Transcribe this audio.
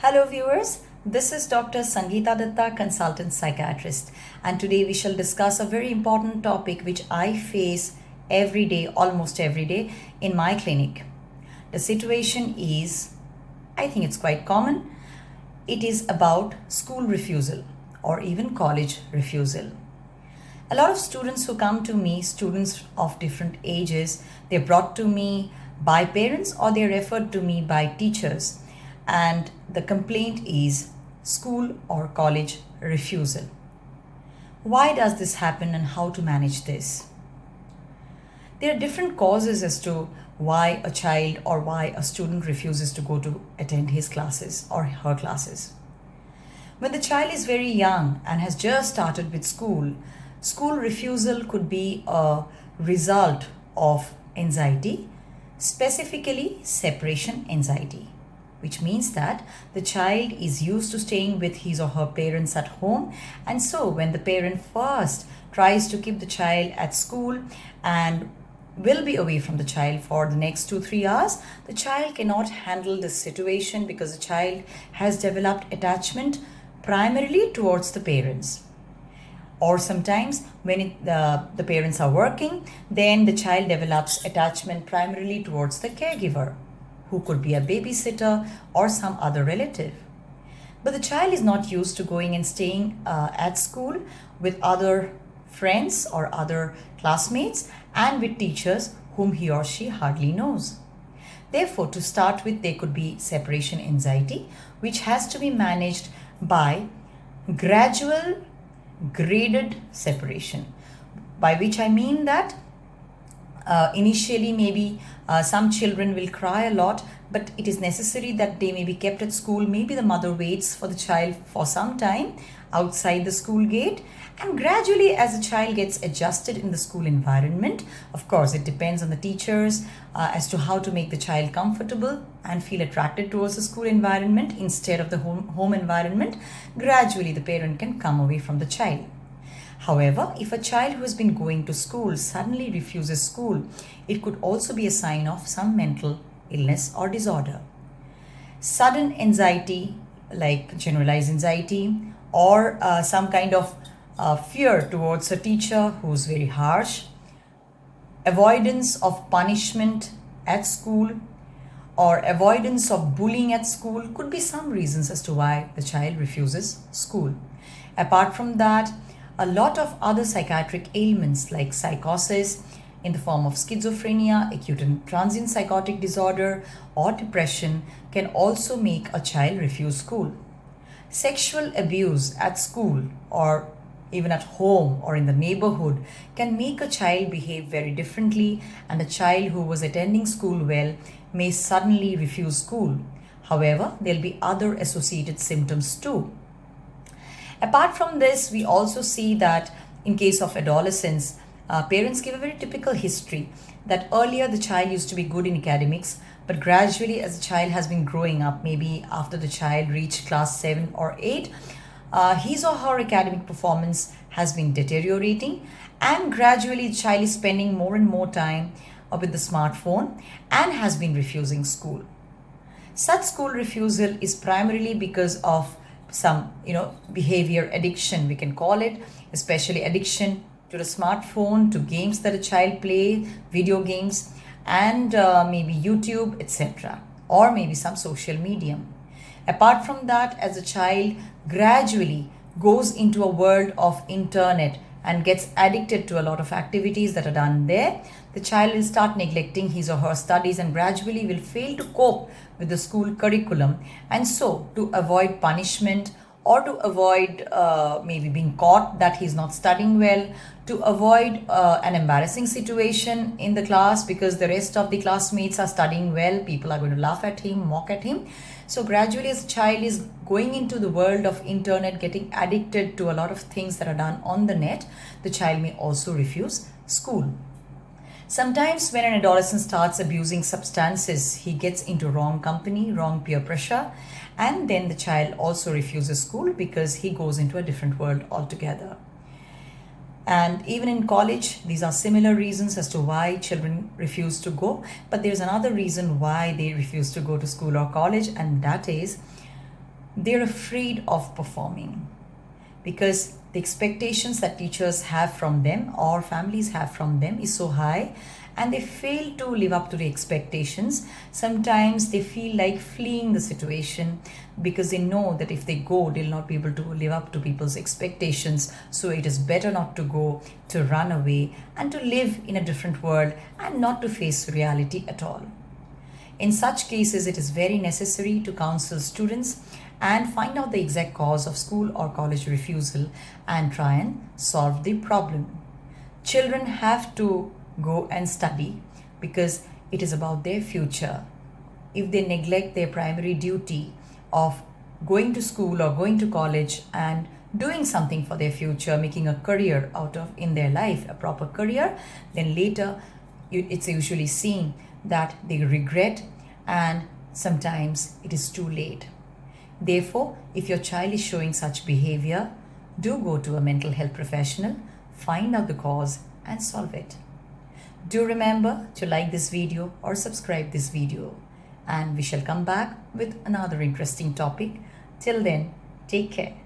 Hello viewers, this is Dr. Sangeeta Datta, consultant psychiatrist, and today we shall discuss a very important topic which I face every day, almost every day in my clinic. The situation is, I think it's quite common. It is about school refusal or even college refusal. A lot of students who come to me, students of different ages, they're brought to me by parents or they're referred to me by teachers. And the complaint is school or college refusal. Why does this happen and how to manage this? There are different causes as to why a child or why a student refuses to go to attend his classes or her classes. When the child is very young and has just started with school, school refusal could be a result of anxiety, specifically separation anxiety, which means that the child is used to staying with his or her parents at home. And so when the parent first tries to keep the child at school and will be away from the child for the next 2-3 hours, the child cannot handle this situation because the child has developed attachment primarily towards the parents. Or sometimes when the parents are working, then the child develops attachment primarily towards the caregiver, who could be a babysitter or some other relative. But the child is not used to going and staying at school with other friends or other classmates and with teachers whom he or she hardly knows. Therefore, to start with, there could be separation anxiety, which has to be managed by gradual graded separation, by which I mean that initially maybe some children will cry a lot, but it is necessary that they may be kept at school. Maybe the mother waits for the child for some time outside the school gate, and gradually as the child gets adjusted in the school environment, of course it depends on the teachers as to how to make the child comfortable and feel attracted towards the school environment instead of the home environment, gradually the parent can come away from the child. However, if a child who has been going to school suddenly refuses school, it could also be a sign of some mental illness or disorder. Sudden anxiety, like generalized anxiety, or some kind of fear towards a teacher who's very harsh, avoidance of punishment at school, or avoidance of bullying at school could be some reasons as to why the child refuses school. Apart from that, a lot of other psychiatric ailments like psychosis in the form of schizophrenia, acute and transient psychotic disorder, or depression can also make a child refuse school. Sexual abuse at school or even at home or in the neighborhood can make a child behave very differently, and a child who was attending school well may suddenly refuse school. However, there'll be other associated symptoms too. Apart from this, we also see that in case of adolescents, parents give a very typical history that earlier the child used to be good in academics, but gradually as the child has been growing up, maybe after the child reached class 7 or 8, his or her academic performance has been deteriorating, and gradually the child is spending more and more time with the smartphone and has been refusing school. Such school refusal is primarily because of some behavior addiction, we can call it, especially addiction to the smartphone, to games that a child play, video games, and maybe YouTube, etc., or maybe some social medium. Apart from that, as a child gradually goes into a world of internet and gets addicted to a lot of activities that are done there, the child will start neglecting his or her studies and gradually will fail to cope with the school curriculum. And so, to avoid punishment or to avoid maybe being caught that he's not studying well, to avoid an embarrassing situation in the class because the rest of the classmates are studying well, people are going to laugh at him, mock at him. So gradually as a child is going into the world of internet, getting addicted to a lot of things that are done on the net, the child may also refuse school. Sometimes when an adolescent starts abusing substances, he gets into wrong company, wrong peer pressure, and then the child also refuses school because he goes into a different world altogether. And even in college, these are similar reasons as to why children refuse to go. But there's another reason why they refuse to go to school or college, and that is they're afraid of performing because the expectations that teachers have from them or families have from them is so high, and they fail to live up to the expectations. Sometimes they feel like fleeing the situation because they know that if they go, they'll not be able to live up to people's expectations. So it is better not to go, to run away, and to live in a different world and not to face reality at all. In such cases, it is very necessary to counsel students and find out the exact cause of school or college refusal and try and solve the problem. Children have to go and study because it is about their future. If they neglect their primary duty of going to school or going to college and doing something for their future, making a career out of in their life, a proper career, then later it's usually seen that they regret, and sometimes it is too late. Therefore, if your child is showing such behavior, do go to a mental health professional, find out the cause and solve it. Do remember to like this video or subscribe this video, and we shall come back with another interesting topic. Till then, take care.